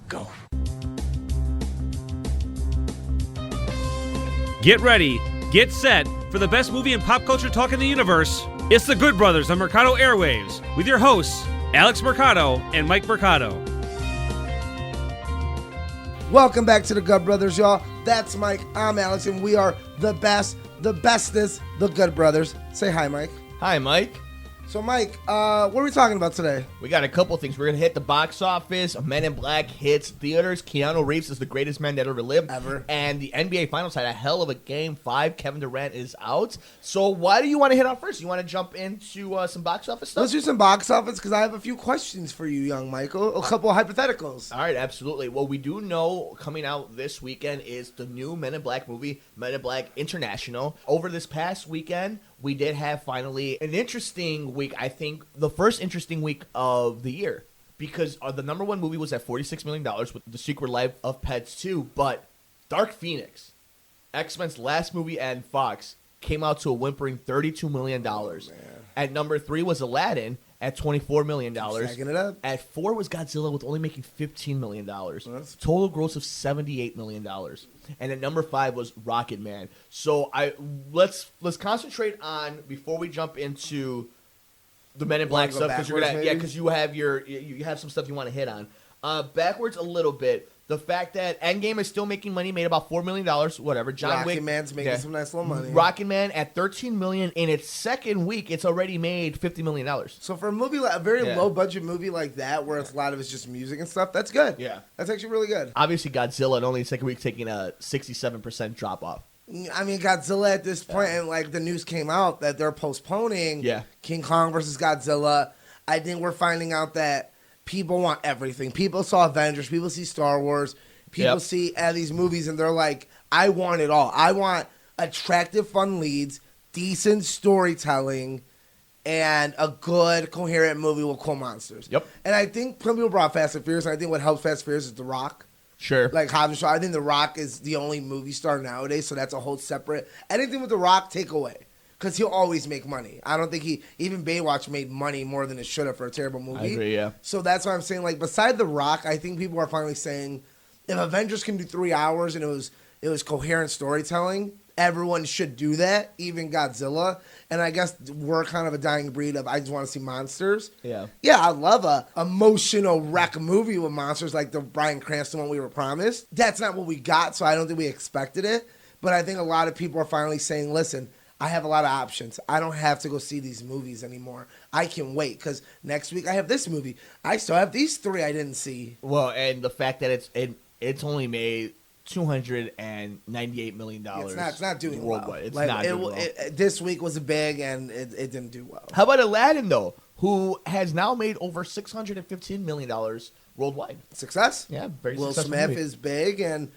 Go. Get ready, get set for the best movie and pop culture talk in the universe. It's The Good Brothers on Mercado Airwaves with your hosts, Alex Mercado and Mike Mercado. Welcome back to The Good Brothers, y'all. That's Mike, I'm Alex, and we are the best, the bestest, The Good Brothers. Say hi, Mike. Hi, Mike. So, Mike, what are we talking about today? We got a couple things. We're going to hit the box office. Men in Black hits theaters. Keanu Reeves is the greatest man that ever lived. Ever. And the NBA Finals had a hell of a game 5. Kevin Durant is out. So why do you want to hit on first? You want to jump into some box office stuff? Let's do some box office because I have a few questions for you, young Michael. A couple of hypotheticals. All right, absolutely. Well, we do know coming out this weekend is the new Men in Black movie, Men in Black International. Over this past weekend, we did have finally an interesting week. I think the first interesting week of the year because the number one movie was at $46 million with The Secret Life of Pets 2. But Dark Phoenix, X-Men's last movie and Fox, came out to a whimpering $32 million. At number 3 was Aladdin at $24 million. Stacking it up. At 4 was Godzilla with only making $15 million. Total gross of $78 million. And at number 5 was Rocket Man. So let's concentrate on, before we jump into the Men in Black stuff, because you have some stuff you want to hit on. Backwards a little bit. The fact that Endgame is still making money, made about $4 million, whatever. Rocket Man's making some nice little money. Rocket Man at $13 million in its second week, it's already made $50 million. So for a movie, a very low budget movie like that, where it's a lot of it's just music and stuff, that's good. Yeah, that's actually really good. Obviously, Godzilla, in only the second week, taking a 67% drop off. I mean, Godzilla at this point, and like the news came out that they're postponing King Kong versus Godzilla. I think we're finding out that people want everything. People saw Avengers. People see Star Wars. People see these movies, and they're like, I want it all. I want attractive, fun leads, decent storytelling, and a good, coherent movie with cool monsters. Yep. And I think some people brought Fast and Furious, and I think what helps Fast and Furious is The Rock. Sure. Like Hobbs and Shaw. I think The Rock is the only movie star nowadays, so that's a whole separate. Anything with The Rock, take away. Because he'll always make money. I don't think even Baywatch made money more than it should have for a terrible movie. I agree, yeah. So that's why I'm saying, like, beside The Rock, I think people are finally saying, if Avengers can do 3 hours and it was coherent storytelling, everyone should do that, even Godzilla. And I guess we're kind of a dying breed of, I just want to see monsters. Yeah. Yeah, I love a emotional wreck movie with monsters like the Bryan Cranston one we were promised. That's not what we got, so I don't think we expected it. But I think a lot of people are finally saying, listen, I have a lot of options. I don't have to go see these movies anymore. I can wait because next week I have this movie. I still have these 3 I didn't see. Well, and the fact that it's only made $298 million. Yeah, it's not doing worldwide. well. It's not doing well. This week was big and it didn't do well. How about Aladdin though, who has now made over $615 million worldwide? Success. Yeah, very Will successful Smith movie. is big and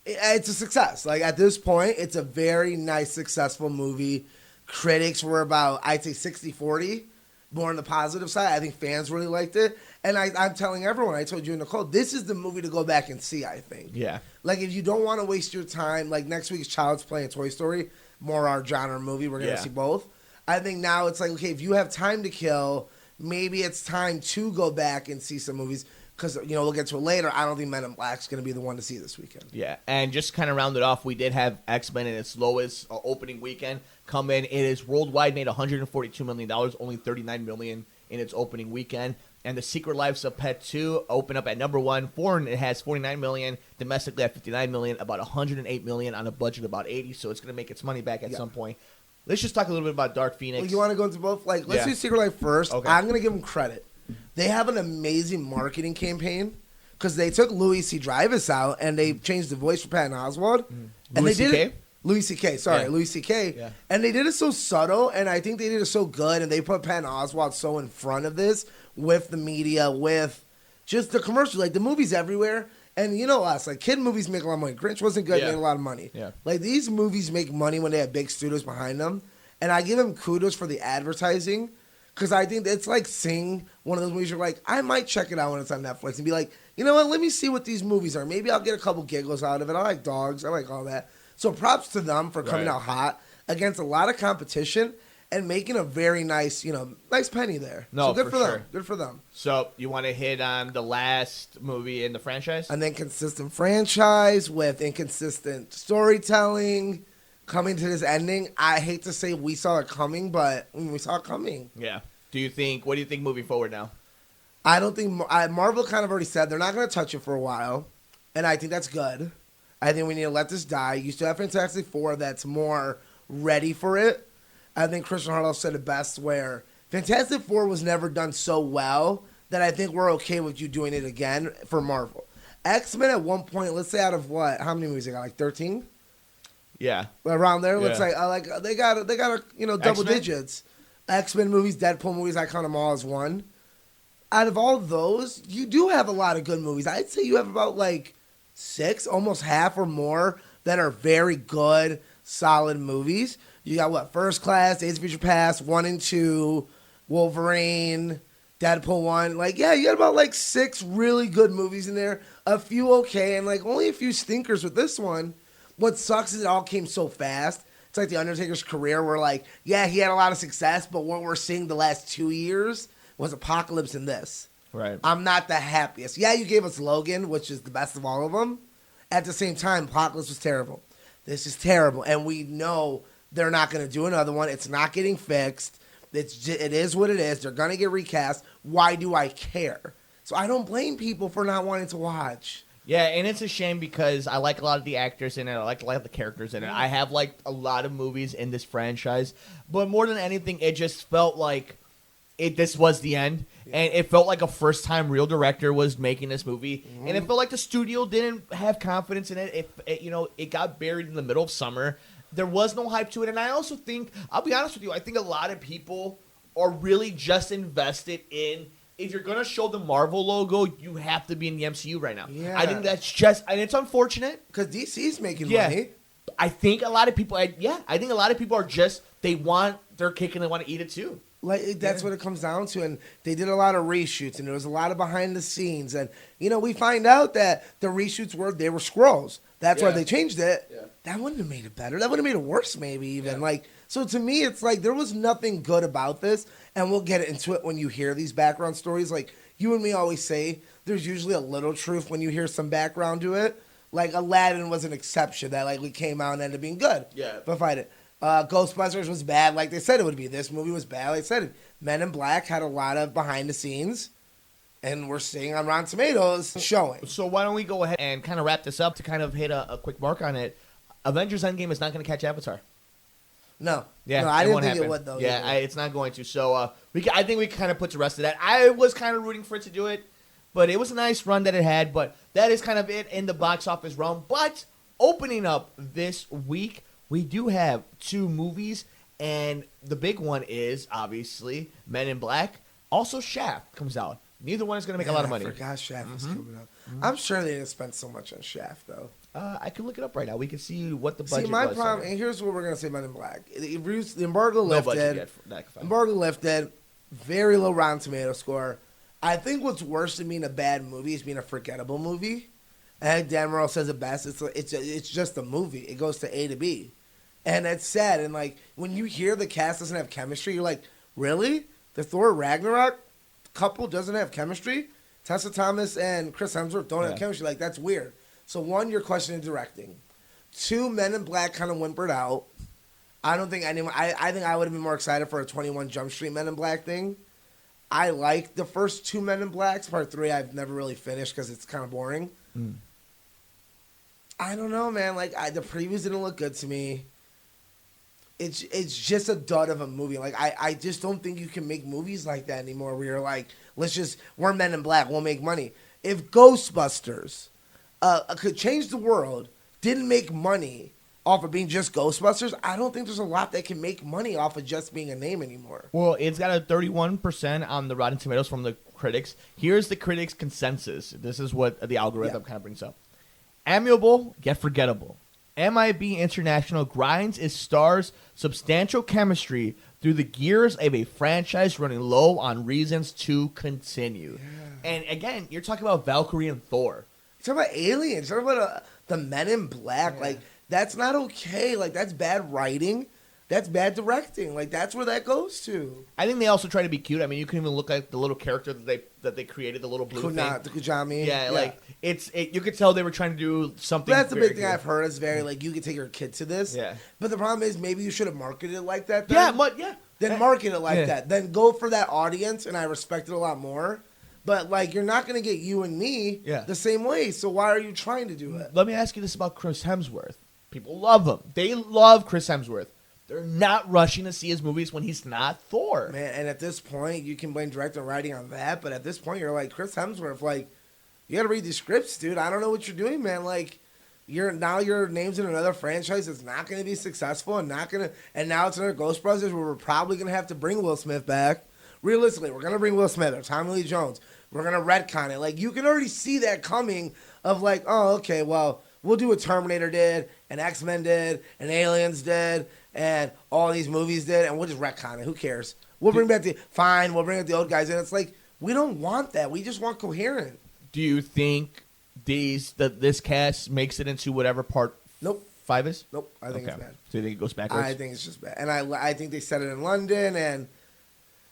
it's a success. Like at this point, it's a very nice, successful movie. Critics were about, I'd say 60-40, more on the positive side. I think fans really liked it. And I'm telling everyone, I told you and Nicole, this is the movie to go back and see, I think. Yeah. Like if you don't want to waste your time, like next week's Child's Play and Toy Story, more our genre movie, we're going to see both. I think now it's like, okay, if you have time to kill, maybe it's time to go back and see some movies. Because, we'll get to it later. I don't think Men in Black's going to be the one to see this weekend. Yeah, and just kind of round it off, we did have X-Men in its lowest opening weekend come in. It is worldwide made $142 million, only $39 million in its opening weekend. And The Secret Life of Pets 2 opened up at number 1. Foreign, it has $49 million. Domestically at $59 million, about $108 million on a budget of about $80. So it's going to make its money back at some point. Let's just talk a little bit about Dark Phoenix. Well, you want to go into both? Let's do Secret Life first. Okay. I'm going to give them credit. They have an amazing marketing campaign because they took Louis C. Dreyfus out and they changed the voice for Patton Oswalt. And Louis they did C.K.? it. Louis C.K. Sorry, Louis C.K. Yeah. And they did it so subtle, and I think they did it so good, and they put Patton Oswalt so in front of this with the media, with just the commercials. Like, the movie's everywhere. And you know us, like, kid movies make a lot of money. Grinch wasn't good, made a lot of money. Yeah. Like, these movies make money when they have big studios behind them. And I give them kudos for the advertising. Because I think it's like Sing, one of those movies you're like, I might check it out when it's on Netflix and be like, you know what, let me see what these movies are. Maybe I'll get a couple giggles out of it. I like dogs. I like all that. So props to them for coming out hot against a lot of competition. and making a very nice, nice penny there. No, so good for them. sure. Good for them. So you want to hit on the last movie in the franchise? An inconsistent franchise with inconsistent storytelling coming to this ending. I hate to say we saw it coming, but we saw it coming. Yeah. What do you think moving forward now? I don't think Marvel kind of already said they're not going to touch it for a while, and I think that's good. I think we need to let this die. You still have Fantastic Four that's more ready for it. I think Christian Harlow said it best where Fantastic Four was never done so well that I think we're okay with you doing it again for Marvel. X-Men at one point, let's say out of what? How many movies they got? Like 13? Yeah. Around there. Yeah. Looks like they got double X-Men? digits. X-Men movies, Deadpool movies, I count them all as one. Out of all those, you do have a lot of good movies. I'd say you have about like 6, almost half or more that are very good, solid movies. You got what? First Class, Days of Future Past, 1 and 2, Wolverine, Deadpool 1. Like, yeah, you got about like 6 really good movies in there. A few okay, and like only a few stinkers with this one. What sucks is it all came so fast. It's like The Undertaker's career where like, yeah, he had a lot of success, but what we're seeing the last 2 years was Apocalypse in this. Right. I'm not the happiest. Yeah, you gave us Logan, which is the best of all of them. At the same time, Apocalypse was terrible. This is terrible, and we know they're not going to do another one. It's not getting fixed. It is what it is. They're going to get recast. Why do I care? So I don't blame people for not wanting to watch. Yeah, and it's a shame because I like a lot of the actors in it. I like a lot of the characters in it. I have liked a lot of movies in this franchise, but more than anything, it just felt like this was the end, and it felt like a first-time real director was making this movie, and it felt like the studio didn't have confidence in it. It got buried in the middle of summer. There was no hype to it, and I also think, I'll be honest with you, I think a lot of people are really just invested in, if you're going to show the Marvel logo, you have to be in the MCU right now. Yeah. I think that's just, and it's unfortunate. Because DC's making money. I think a lot of people, are just, they want their cake and they want to eat it too. Like that's what it comes down to, and they did a lot of reshoots, and there was a lot of behind the scenes, and we find out that the reshoots were scrolls. That's why they changed it. Yeah. That wouldn't have made it better. That would have made it worse, maybe even. Yeah. So to me, it's like there was nothing good about this, and we'll get into it when you hear these background stories. Like you and me always say, there's usually a little truth when you hear some background to it. Like Aladdin was an exception that we came out and ended up being good. Yeah, but fight it. Ghostbusters was bad, like they said it would be. This movie was bad, like I said. Men in Black had a lot of behind the scenes, and we're seeing on Rotten Tomatoes showing. So why don't we go ahead and kind of wrap this up to kind of hit a quick mark on it. Avengers Endgame is not going to catch Avatar. No. Yeah, no, I didn't think it would, though. Yeah, it's not going to. So I think we kind of put to rest of that. I was kind of rooting for it to do it, but it was a nice run that it had. But that is kind of it in the box office realm. But opening up this week, we do have 2 movies, and the big one is, obviously, Men in Black. Also, Shaft comes out. Neither one is going to make a lot of money. I forgot Shaft was coming out. I'm sure they didn't spend so much on Shaft, though. I can look it up right now. We can see what the budget was. See, my problem, and here's what we're going to say Men in Black. The embargo lifted. No budget yet for that. Embargo lifted. Very low Rotten Tomato score. I think what's worse than being a bad movie is being a forgettable movie. And Dan Morrell says it best. It's just a movie. It goes to A to B. And it's sad. And, when you hear the cast doesn't have chemistry, you're like, really? The Thor Ragnarok couple doesn't have chemistry? Tessa Thomas and Chris Hemsworth don't have chemistry. That's weird. So, 1, you're questioning directing. 2, Men in Black kind of whimpered out. I don't think anyone... I think I would have been more excited for a 21 Jump Street Men in Black thing. I like the first 2 Men in Blacks. Part 3 I've never really finished because it's kind of boring. I don't know, man. The previews didn't look good to me. It's just a dud of a movie. I just don't think you can make movies like that anymore where you're we're Men in Black, we'll make money. If Ghostbusters could change the world, didn't make money off of being just Ghostbusters, I don't think there's a lot that can make money off of just being a name anymore. Well, it's got a 31% on the Rotten Tomatoes from the critics. Here's the critics' consensus. This is what the algorithm kind of brings up. Amiable, yet forgettable. MiB International grinds its stars' substantial chemistry through the gears of a franchise running low on reasons to continue. Yeah. And again, you're talking about Valkyrie and Thor. You're talking about aliens. You're talking about the Men in Black. Yeah. That's not okay. That's bad writing. That's bad directing. Like, that's where that goes to. I think they also try to be cute. I mean, you can even look at the little character that they created, the little blue thing. The Kujami. Yeah, like you could tell they were trying to do something. But that's the big thing cute. I've heard is very like you could take your kid to this. Yeah. But the problem is maybe you should have marketed it like that. Then. Yeah. Then market it like that. Then go for that audience, and I respect it a lot more. But like you're not gonna get you and me the same way. So why are you trying to do it? Let me ask you this about Chris Hemsworth. People love him. They love Chris Hemsworth. They're not rushing to see his movies when he's not Thor. Man, and at this point, you can blame directing and writing on that, but at this point, you're like, Chris Hemsworth, like, you gotta read these scripts, dude. I don't know what you're doing, man. Like, your name's in another franchise that's not gonna be successful and now it's another Ghost Brothers where we're probably gonna have to bring Will Smith back. Realistically, we're gonna bring Will Smith or Tommy Lee Jones. We're gonna retcon it. Like, you can already see that coming of like, oh, okay, well, we'll do what Terminator did, and X-Men did, and Aliens did, and all these movies did, and we'll just retcon it. Who cares? We'll bring back we'll bring back the old guys in. It's like, we don't want that. We just want coherent. Do you think this cast makes it into whatever part 5 is? Nope. I think it's bad. So you think it goes backwards? I think it's just bad. And I think they set it in London, and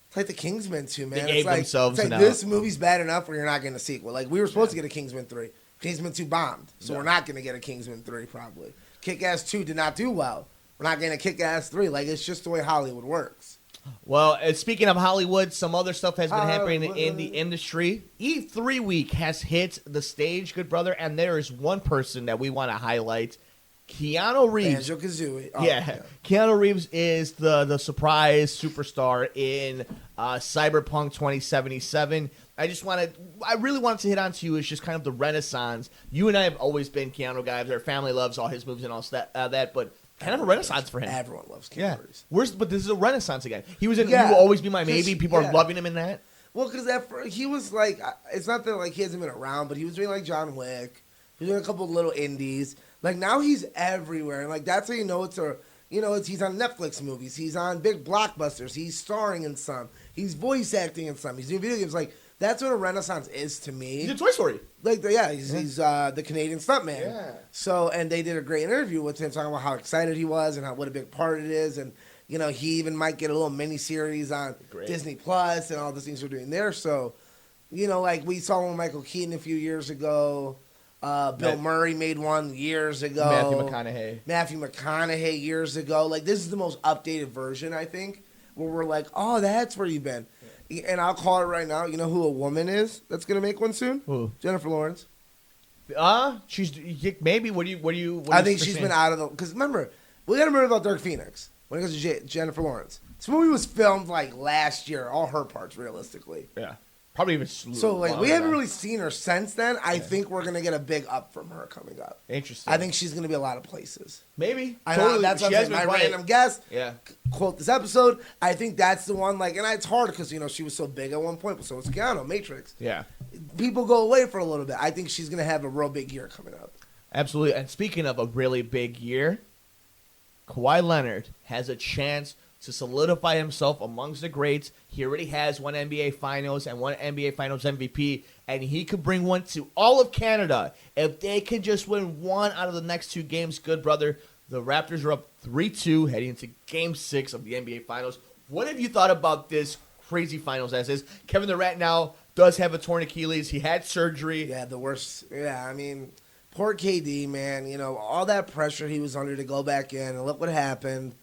it's like the Kingsman too, man. They gave themselves it's like this movie's bad enough where you're not getting a sequel. Like, we were supposed to get a Kingsman 3. Kingsman 2 bombed, so we're not going to get a Kingsman 3 probably. Kick-Ass 2 did not do well. We're not getting a Kick-Ass 3. Like, it's just the way Hollywood works. Well, speaking of Hollywood, some other stuff has been happening in the industry. E3 week has hit the stage, good brother, and there is one person that we want to highlight. Keanu Reeves. Banjo-Kazooie. Keanu Reeves is the surprise superstar in Cyberpunk 2077. I really wanted to hit on to you is just kind of the renaissance. You and I have always been Keanu guys. Our family loves all his movies and all that, but kind of a renaissance for him. Everyone loves Keanu Reeves. But this is a renaissance again. He was in You Will Always Be My Maybe. People are loving him in that. Well, because he was like, it's not that like he hasn't been around, but he was doing like John Wick. He was doing a couple of little indies. Like, now he's everywhere. And like, that's how you know he's on Netflix movies. He's on big blockbusters. He's starring in some. He's voice acting in some. He's doing video games. Like, that's what a renaissance is to me. He's in Toy Story. Like, he's the Canadian stuntman. Yeah. So, and they did a great interview with him talking about how excited he was and what a big part it is. And, you know, he even might get a little mini-series on Disney Plus and all the things we're doing there. So, you know, like, we saw one with Michael Keaton a few years ago. Bill Murray made one years ago. Matthew McConaughey years ago. Like, this is the most updated version, I think, where we're like, oh, that's where you've been. And I'll call it right now. You know who a woman is that's gonna make one soon? Who? Jennifer Lawrence. She's maybe. What do you? I think she's been out of the. Because remember, we got to remember about Dark Phoenix when it comes to Jennifer Lawrence. This movie was filmed like last year, all her parts, realistically. Yeah. Probably even So, like, we haven't really seen her since then. I think we're going to get a big up from her coming up. Interesting. I think she's going to be a lot of places. Maybe. I know, that's what I'm saying. My random guess. Yeah. Quote this episode. I think that's the one, like, and it's hard because, you know, she was so big at one point, but so was Keanu, Matrix. Yeah. People go away for a little bit. I think she's going to have a real big year coming up. Absolutely. And speaking of a really big year, Kawhi Leonard has a chance to solidify himself amongst the greats. He already has one NBA Finals and one NBA Finals MVP, and he could bring one to all of Canada. If they can just win one out of the next 2 games, good brother, the Raptors are up 3-2 heading into Game 6 of the NBA Finals. What have you thought about this crazy finals as is? Kevin Durant now does have a torn Achilles. He had surgery. Yeah, the worst. Yeah, I mean, poor KD, man. You know, all that pressure he was under to go back in, and look what happened.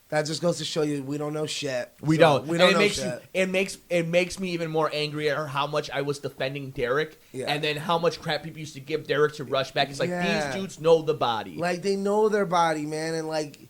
That just goes to show you we don't know shit. We don't know shit. It makes me even more angry at how much I was defending Derek, and then how much crap people used to give Derek to rush back. It's like these dudes know the body. Like, they know their body, man, and like,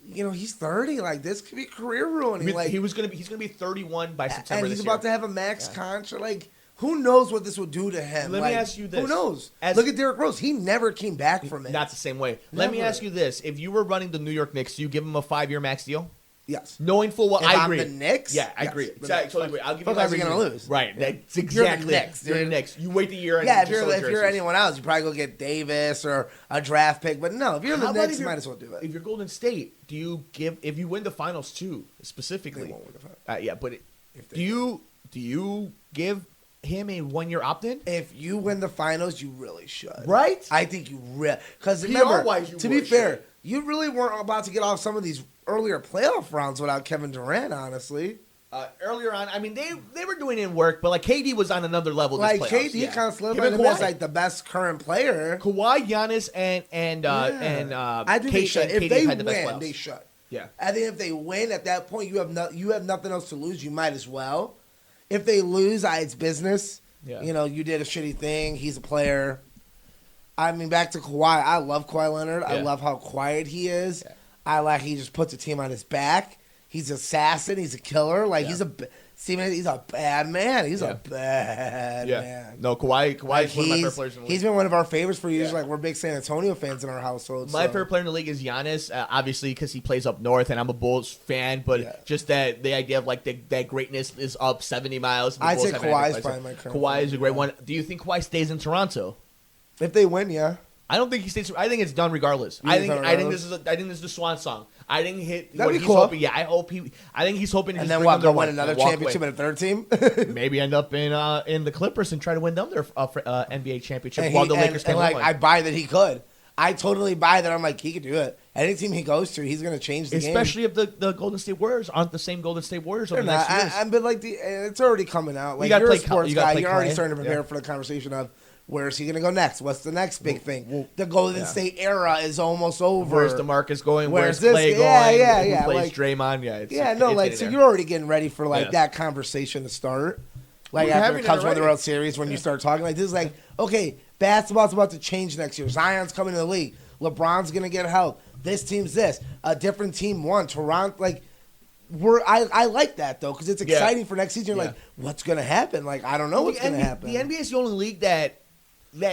you know, he's 30. Like, this could be career ruining. Like, he's gonna be 31 by September. And he's about to have a max contract. Like, who knows what this would do to him? Let me ask you this. Who knows? Look at Derrick Rose. He never came back from it. Not the same way. Let me ask you this. If you were running the New York Knicks, do you give him a 5-year max deal? Yes. Knowing full well, I agree. I'm the Knicks? Yeah, I agree. Totally agree. I'll give you guys are going to lose. Right. That's exactly You're the Knicks. You're the Knicks. You wait the year. Yeah, if you're anyone else, you probably go get Davis or a draft pick. But no, if you're the Knicks, you might as well do it. If you're Golden State, do you give – if you win the finals too, specifically – They won't win the finals. Yeah, but do you give – him a 1-year opt-in? If you win the finals, you really should. Right? I think you really... Because remember, to be fair, you really weren't about to get off some of these earlier playoff rounds without Kevin Durant, honestly. Earlier on, I mean, they were doing in work, but like KD was on another level. This Like playoffs. KD kind of solidified him as like the best current player. Kawhi, Giannis, and I think KD, they should. KD If they had the best win, playoffs. they should. Yeah. I think if they win at that point, you have nothing else to lose. You might as well. If they lose, it's business. Yeah. You know, you did a shitty thing. He's a player. I mean, back to Kawhi. I love Kawhi Leonard. Yeah. I love how quiet he is. Yeah. I like he just puts the team on his back. He's an assassin. He's a killer. Like he's a bad man. He's a bad man. No, Kawhi is one of my favorite players in the league. He's been one of our favorites for years. Like we're big San Antonio fans in our household. My favorite player in the league is Giannis, obviously because he plays up north, and I'm a Bulls fan. But just that the idea of like that greatness is up 70 miles. I'd say Kawhi is probably my current. Kawhi is a great one. Do you think Kawhi stays in Toronto? If they win, yeah. I don't think he stays. I think it's done regardless. I think this is the swan song. I think That'd be he's cool. hoping. Yeah, I think he's hoping. And then what? Go win another championship in a third team. Maybe end up in the Clippers and try to win them their NBA championship while the Lakers can win. I buy that he could. I totally buy that. I'm like, he could do it. Any team he goes to, he's going to change the game. Especially if the Golden State Warriors aren't the same Golden State Warriors over the next years. But like it's already coming out. Like you're a sports guy. You're already starting to prepare for the conversation of. Where's he going to go next? What's the next big thing? The Golden State era is almost over. Where's DeMarcus going? Where's this? Clay going? Yeah. Who plays Draymond? So you're already getting ready for that conversation to start. Like after it comes with the World Series, when you start talking like this, is like, okay, basketball's about to change next year. Zion's coming to the league. LeBron's going to get help. This team's this. A different team won. Toronto, like, I like that though because it's exciting for next season. You're like, what's going to happen? Like, I don't know what's going to happen. The NBA is the only league that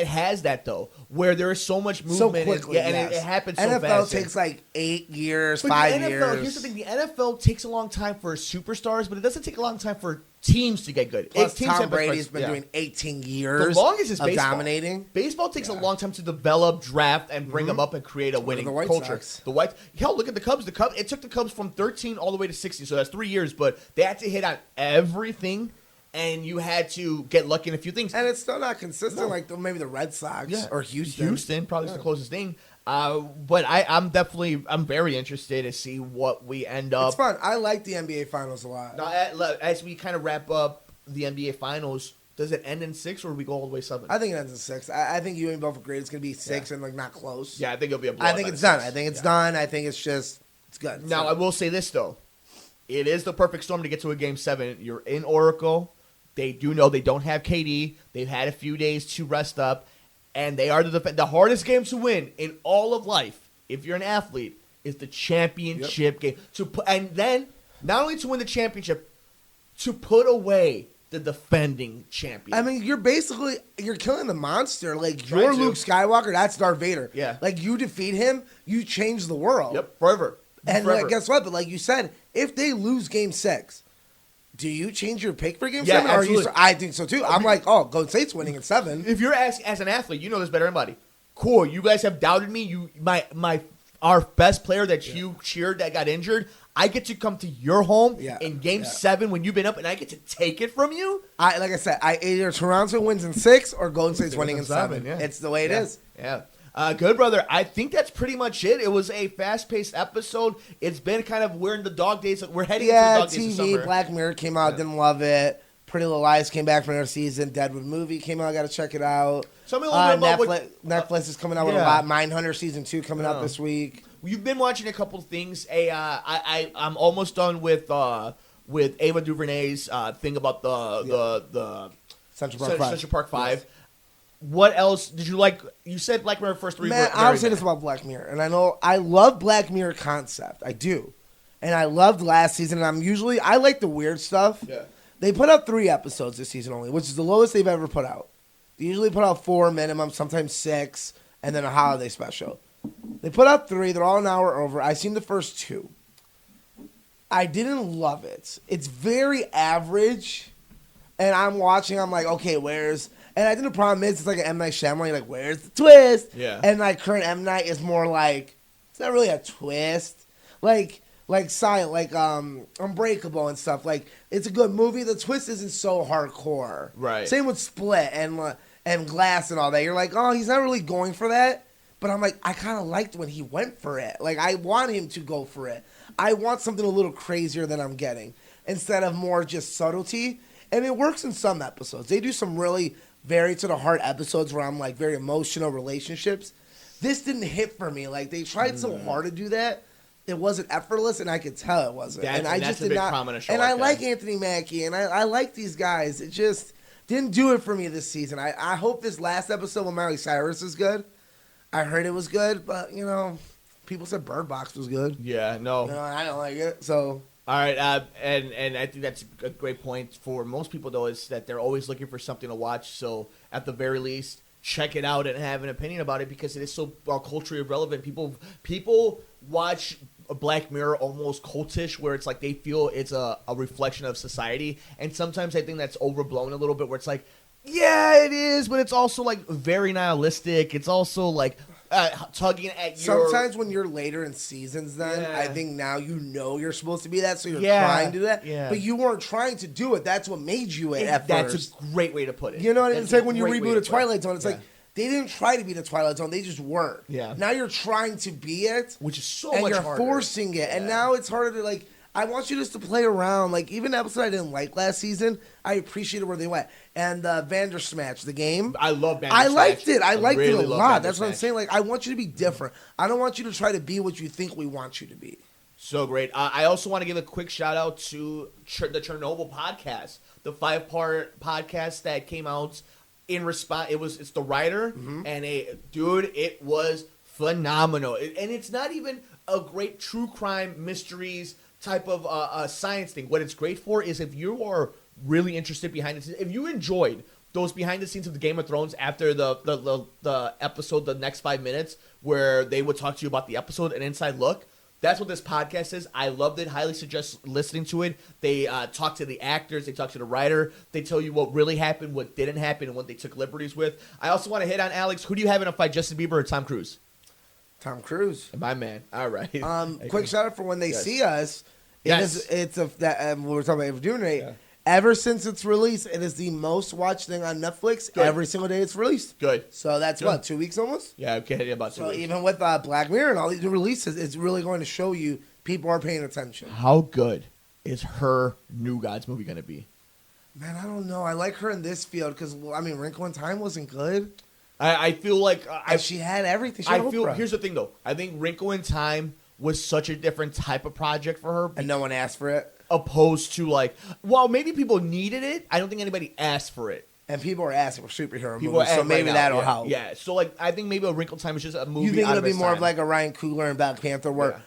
has that though, where there is so much movement so quickly, and it happens so NFL fast. NFL takes like 8 years, but 5 the NFL, years. Here's the thing: the NFL takes a long time for superstars, but it doesn't take a long time for teams to get good. Plus, Tom Brady's been doing 18 years. The longest is baseball. Dominating. Baseball takes a long time to develop, draft, and bring them up and create a winning culture. Sox. The White, hell, look at the Cubs. It took the Cubs from 13 all the way to 60, so that's 3 years. But they had to hit on everything. And you had to get lucky in a few things. And it's still not consistent like maybe the Red Sox or Houston. Houston probably is the closest thing. But I'm very interested to see what we end up. It's fun. I like the NBA Finals a lot. Now, as we kind of wrap up the NBA Finals, does it end in 6 or do we go all the way 7? I think it ends in 6. I think you and both agree it's going to be 6 and like not close. Yeah, I think it'll be a blowout. I think it's done. I think it's done. I think it's good. Now, I will say this, though. It is the perfect storm to get to a Game 7. You're in Oracle. They do know they don't have KD. They've had a few days to rest up. And they are the hardest game to win in all of life, if you're an athlete, is the championship game. And then, not only to win the championship, to put away the defending champion. I mean, you're killing the monster. Like, you're Luke Skywalker, that's Darth Vader. Yeah. Like, you defeat him, you change the world. Yep, forever. And like, guess what? But like you said, if they lose Game 6, do you change your pick for Game 7? Absolutely. I think so too. I'm like, Golden State's winning in 7. If you're as an athlete, you know this better than anybody. Cool, you guys have doubted me. Our best player that you cheered that got injured. I get to come to your home in Game 7 when you've been up, and I get to take it from you. Like I said, either Toronto wins in 6 or Golden State's winning in 7. Yeah. It's the way it is. Yeah. Good, brother. I think that's pretty much it. It was a fast-paced episode. It's been we're in the dog days. We're heading into the dog days of summer. Black Mirror came out, didn't love it. Pretty Little Lies came back for another season. Deadwood movie came out, got to check it out. Tell me a little bit about Netflix is coming out with a lot. Mindhunter season 2 coming out this week. You've been watching a couple of things. I'm almost done with Ava DuVernay's thing about the Central Park 5. Yes. What else did you like? You said Black Mirror first 3. Man, I'll say this about Black Mirror, and I know I love Black Mirror concept. I do, and I loved last season. And I like the weird stuff. Yeah. They put out 3 episodes this season only, which is the lowest they've ever put out. They usually put out 4 minimum, sometimes 6, and then a holiday special. They put out 3. They're all an hour over. I've seen the first 2. I didn't love it. It's very average, and I'm watching. I'm like, okay, And I think the problem is it's like an M. Night Shyamalan. You're like, where's the twist? Yeah. And like current M. Night is more like, it's not really a twist. Like Silent, like Unbreakable and stuff. Like, it's a good movie. The twist isn't so hardcore. Right. Same with Split and Glass and all that. You're like, oh, he's not really going for that. But I'm like, I kind of liked when he went for it. Like, I want him to go for it. I want something a little crazier than I'm getting instead of more just subtlety. And it works in some episodes. They do some really very to the heart episodes where I'm like very emotional relationships. This didn't hit for me. Like, they tried so hard to do that. It wasn't effortless, and I could tell it wasn't. And I just did not. And I like Anthony Mackie, and I like these guys. It just didn't do it for me this season. I hope this last episode with Miley Cyrus is good. I heard it was good, but, people said Bird Box was good. Yeah, no. I don't like it, so. All right, and I think that's a great point for most people, though, is that they're always looking for something to watch. So, at the very least, check it out and have an opinion about it because it is so culturally relevant. People watch Black Mirror almost cultish, where it's like they feel it's a reflection of society. And sometimes I think that's overblown a little bit, where it's like, yeah, it is, but it's also like very nihilistic. It's also like tugging at your... Sometimes when you're later in seasons I think now you're supposed to be that, so you're trying to do that. Yeah. But you weren't trying to do it. That's what made you it at first. That's a great way to put it. You know what I mean? It's like when you reboot a Twilight Zone, it's like they didn't try to be the Twilight Zone. They just weren't. Yeah. Now you're trying to be it. Which is so much harder. And you're forcing it. Yeah. And now it's harder to, like... I want you just to play around. Like, even the episode I didn't like last season, I appreciated where they went. And Vandersmatch, the game. I love Vandersmatch. I liked it. I liked it a lot. That's what I'm saying. Like, I want you to be different. I don't want you to try to be what you think we want you to be. So great. I also want to give a quick shout out to the Chernobyl podcast, the 5-part podcast that came out in response. It's the writer, and it was phenomenal. And it's not even a great true crime mysteries type of science thing. What it's great for is if you are really interested behind the scenes, if you enjoyed those behind the scenes of the Game of Thrones after the episode, the next 5 minutes where they would talk to you about the episode, an inside look, that's what this podcast is. I loved it. Highly suggest listening to it. They talk to the actors. They talk to the writer. They tell you what really happened, what didn't happen, and what they took liberties with. I also want to hit on, Alex, who do you have in a fight, Justin Bieber or Tom Cruise? Tom Cruise. My man. All right. Quick shout out for when they see us. It's we were talking about Durant. Yeah. Ever since its release, it is the most watched thing on Netflix. Good. Every single day it's released. Good. So that's what, 2 weeks almost? Yeah, okay, about 2 weeks. So even with Black Mirror and all these new releases, it's really going to show you people are paying attention. How good is her New Gods movie going to be? Man, I don't know. I like her in this field because, Wrinkle in Time wasn't good. I feel like... she had everything. Here's the thing, though. I think Wrinkle in Time was such a different type of project for her. And no one asked for it? Opposed to maybe people needed it. I don't think anybody asked for it. And people are asking for superhero movies, so maybe that'll help. Yeah, so I think maybe a Wrinkle Time is just a movie. You think it'll be more of like a Ryan Coogler and Black Panther, where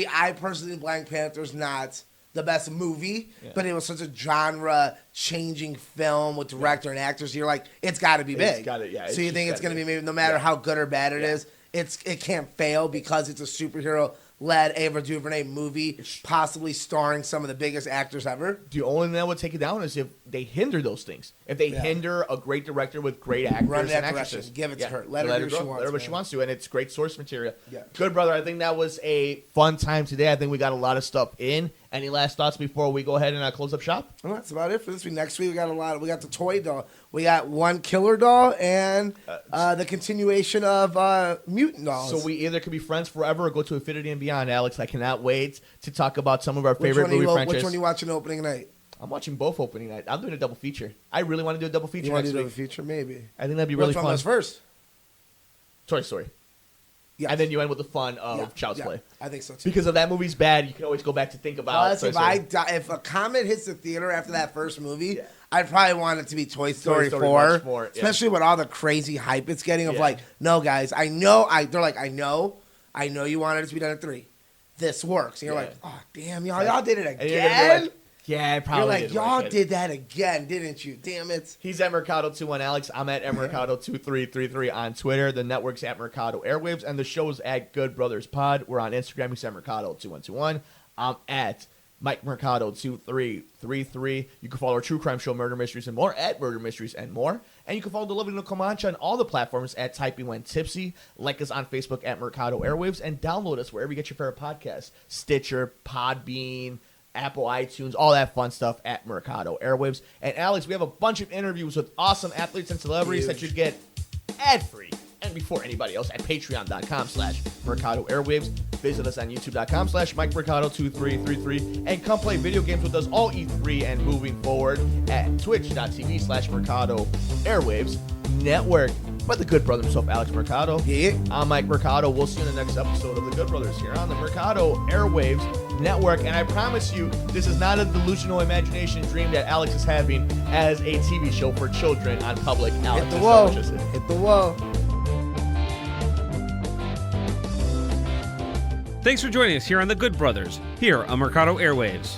I personally think Black Panther's not the best movie, but it was such a genre-changing film with director and actors. You're like, it's got to be big. So you think it's going to be maybe no matter how good or bad it is, it can't fail because it's a superhero-led Ava DuVernay movie, possibly starring some of the biggest actors ever. The only thing that would take it down is if they hinder those things. If they hinder a great director with great actors and actresses. Give it to her. Let her do what she wants to, and it's great source material. Yeah. Good, brother. I think that was a fun time today. I think we got a lot of stuff in. Any last thoughts before we go ahead and close up shop? Well, that's about it for this week. Next week we got a lot. We got the toy doll. We got one killer doll and the continuation of mutant dolls. So we either could be friends forever or go to Infinity and Beyond, Alex. I cannot wait to talk about some of our favorite movie franchises. Which one are you watching opening night? I'm watching both opening night. I'm doing a double feature. I really want to do a double feature. You want to do a double feature? Maybe. I think that'd be really fun. Which one was first? Toy Story. Yes. And then you end with the fun of Child's Play. I think so too. Because if that movie's bad, you can always go back to think about it. If a comet hits the theater after that first movie, I'd probably want it to be Toy Story 4. More, especially with all the crazy hype it's getting of no guys, I know you wanted it to be done at 3. This works. And you're like, oh damn, y'all did it again? Yeah, probably. You're like, y'all did that again, didn't you? Damn it. He's at Mercado21 Alex. I'm at Mercado2333 on Twitter. The network's at Mercado Airwaves, and the show's at Good Brothers Pod. We're on Instagram. He's at Mercado2121. I'm at Mike Mercado2333. You can follow our true crime show, Murder Mysteries and More, at Murder Mysteries and More. And you can follow The Lovely Nicole Mancha on all the platforms at Typing When Tipsy. Like us on Facebook at Mercado Airwaves, and download us wherever you get your favorite podcasts. Stitcher, Podbean, Apple iTunes, all that fun stuff at Mercado Airwaves. And Alex, we have a bunch of interviews with awesome athletes and celebrities that you get ad-free and before anybody else at patreon.com/Mercado Airwaves. Visit us on youtube.com/MikeMercado2333 and come play video games with us all E3 and moving forward at twitch.tv/Mercado Airwaves Network. But the good brother himself, Alex Mercado. Yeah. I'm Mike Mercado. We'll see you in the next episode of The Good Brothers here on the Mercado Airwaves Network. And I promise you, this is not a delusional imagination dream that Alex is having as a TV show for children on public. Alex, Hit the wall. Hit the wall. Thanks for joining us here on The Good Brothers, here on Mercado Airwaves.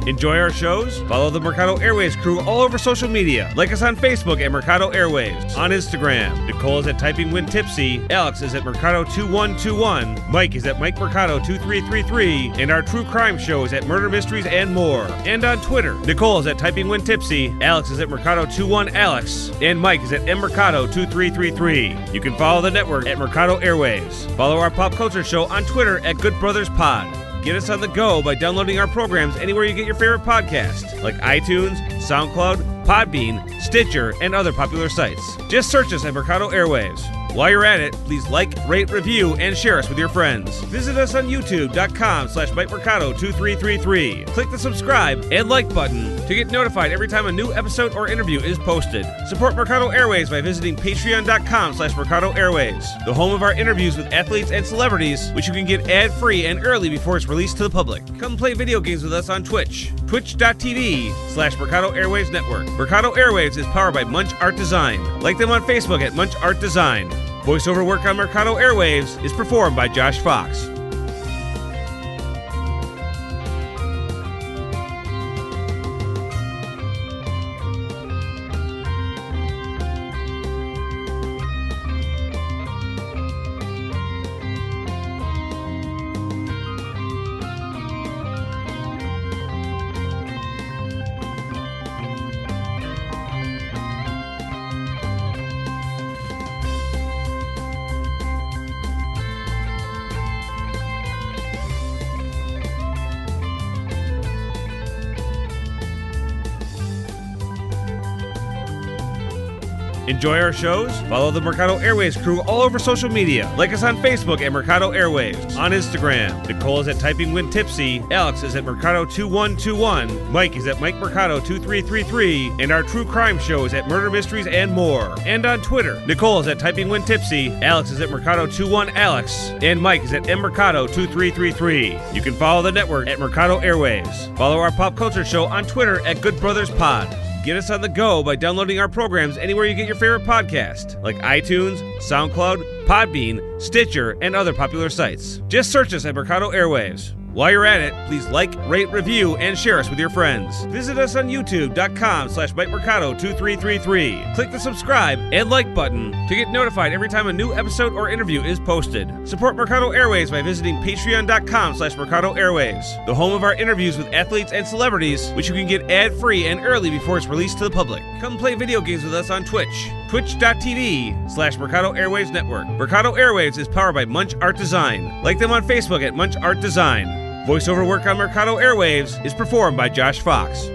Enjoy our shows? Follow the Mercado Airwaves crew all over social media. Like us on Facebook at Mercado Airwaves. On Instagram, Nicole is at Typing When Tipsy. Alex is at Mercado2121. Mike is at Mike Mercado2333. And our true crime show is at Murder Mysteries and More. And on Twitter, Nicole is at Typing When Tipsy. Alex is at Mercado21Alex. And Mike is at MMercado2333. You can follow the network at Mercado Airwaves. Follow our pop culture show on Twitter at Good Brothers Pod. Get us on the go by downloading our programs anywhere you get your favorite podcasts, like iTunes, SoundCloud, Podbean, Stitcher, and other popular sites. Just search us at Mercado Airwaves. While you're at it, please like, rate, review, and share us with your friends. Visit us on youtube.com/MikeMercado2333. Click the subscribe and like button to get notified every time a new episode or interview is posted. Support Mercado Airwaves by visiting patreon.com/Mercado Airwaves, the home of our interviews with athletes and celebrities, which you can get ad-free and early before it's released to the public. Come play video games with us on Twitch, twitch.tv/Mercado Airwaves Network. Mercado Airwaves is powered by Munch Art Design. Like them on Facebook at Munch Art Design. Voiceover work on Mercado Airwaves is performed by Josh Fox. Enjoy our shows? Follow the Mercado Airwaves crew all over social media. Like us on Facebook at Mercado Airwaves. On Instagram, Nicole is at Typing When Tipsy. Alex is at Mercado2121. Mike is at Mike Mercado2333. And our true crime show is at Murder Mysteries and More. And on Twitter, Nicole is at Typing When Tipsy. Alex is at Mercado21Alex. And Mike is at MMercado2333. You can follow the network at Mercado Airwaves. Follow our pop culture show on Twitter at Good Brothers Pod. Get us on the go by downloading our programs anywhere you get your favorite podcast, like iTunes, SoundCloud, Podbean, Stitcher, and other popular sites. Just search us at Mercado Airwaves. While you're at it, please like, rate, review, and share us with your friends. Visit us on youtube.com/MikeMercado2333. Click the subscribe and like button to get notified every time a new episode or interview is posted. Support Mercado Airwaves by visiting patreon.com/Mercado Airwaves, the home of our interviews with athletes and celebrities, which you can get ad-free and early before it's released to the public. Come play video games with us on Twitch, twitch.tv/Mercado Airwaves Network. Mercado Airwaves is powered by Munch Art Design. Like them on Facebook at Munch Art Design. Voiceover work on Mercado Airwaves is performed by Josh Fox.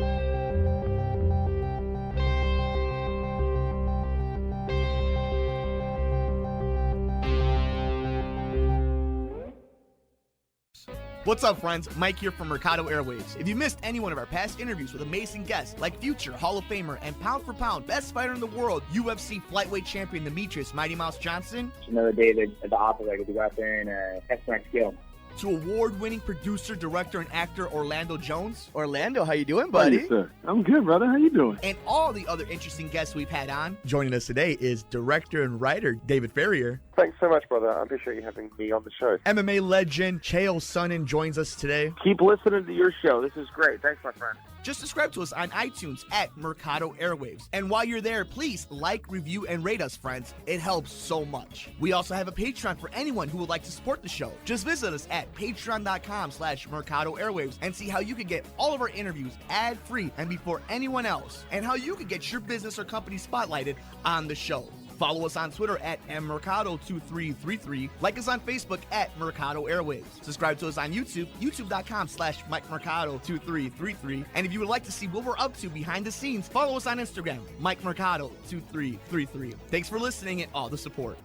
What's up, friends? Mike here from Mercado Airwaves. If you missed any one of our past interviews with amazing guests like future Hall of Famer and pound for pound best fighter in the world, UFC flyweight champion Demetrius Mighty Mouse Johnson, another day at the office I get to go out there and test my skill. To award-winning producer, director, and actor Orlando Jones. Orlando, how you doing, buddy? Hey, sir. I'm good, brother. How you doing? And all the other interesting guests we've had on. Joining us today is director and writer David Ferrier. Thanks so much, brother. I appreciate you having me on the show. MMA legend Chael Sonnen joins us today. Keep listening to your show. This is great. Thanks, my friend. Just subscribe to us on iTunes at Mercado Airwaves. And while you're there, please like, review, and rate us, friends. It helps so much. We also have a Patreon for anyone who would like to support the show. Just visit us at patreon.com/Mercado Airwaves and see how you can get all of our interviews ad-free and before anyone else, and how you can get your business or company spotlighted on the show. Follow us on Twitter at mmercado2333. Like us on Facebook at Mercado Airwaves. Subscribe to us on YouTube, youtube.com/MikeMercado2333. And if you would like to see what we're up to behind the scenes, follow us on Instagram, MikeMercado2333. Thanks for listening and all the support.